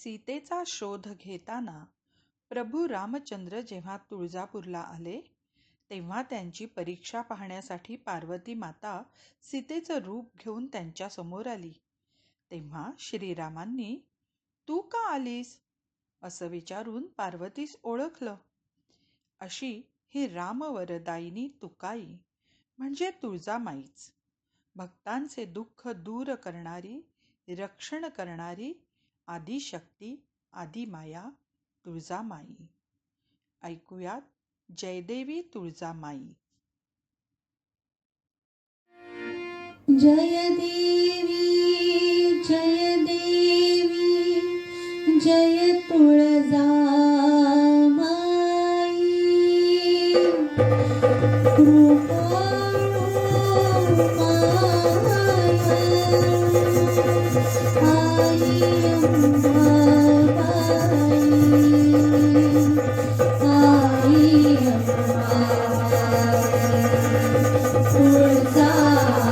सीतेचा शोध घेताना प्रभू रामचंद्र जेव्हा तुळजापूरला आले तेव्हा त्यांची परीक्षा पाहण्यासाठी पार्वती माता सीतेचं रूप घेऊन त्यांच्या समोर आली. तेव्हा श्रीरामांनी "तू का आलीस?" असं विचारून पार्वतीस ओळखलं. अशी ही रामवरदायिनी तुकाई म्हणजे तुळजामाईच, भक्तांचे दुःख दूर करणारी, रक्षण करणारी आदिशक्ती, आदिमाया तुळजामाई. ऐकूयात जयदेवी तुळजामाई. जय देवी जय देवी जय तुळजामाई, कृपाळू माया आई अंबाबाई, आई अंबाबाई तुळजामाई.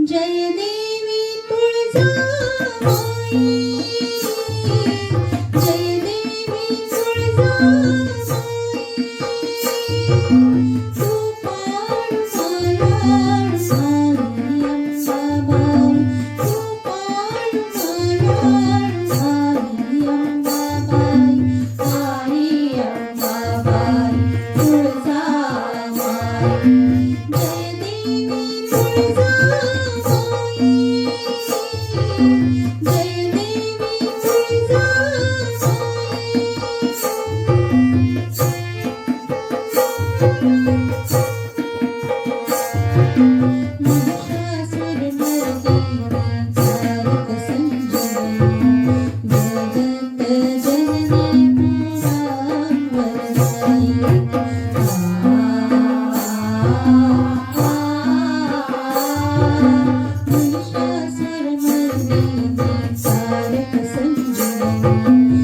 जय देवी तुळजामाई, जय देवी तुळजामाई, तू पाळू मायाळू आई अंबाबाई, तू पाळू मायाळू आई अंबाबाई, आई अंबाबाई तुळजामाई.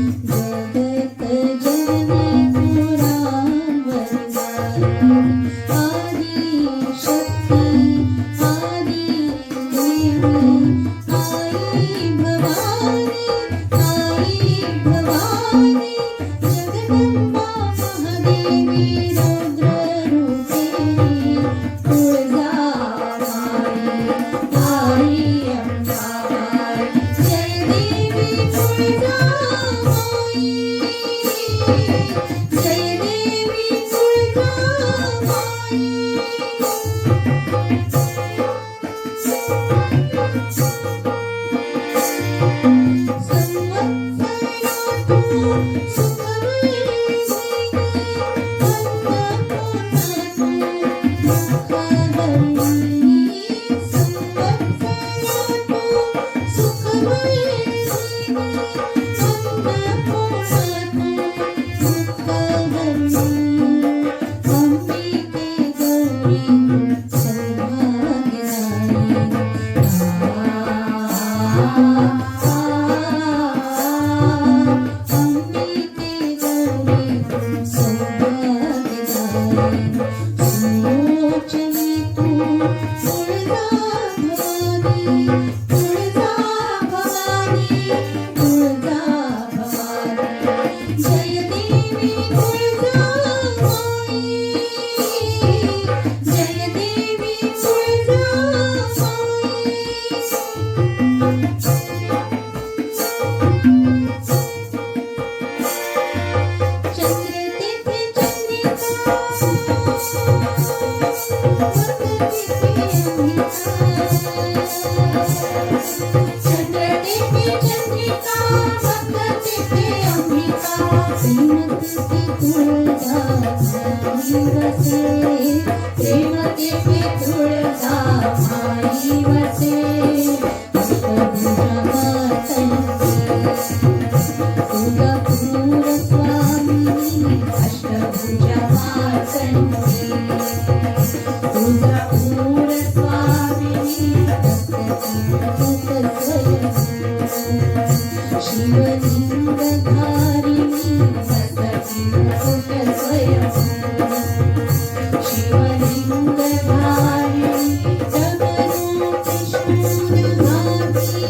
जय देवी तुळजामाई, जय देवी शिवलिंग धारी जगरूप शूलधारी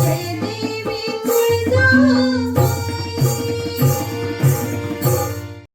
जय देवी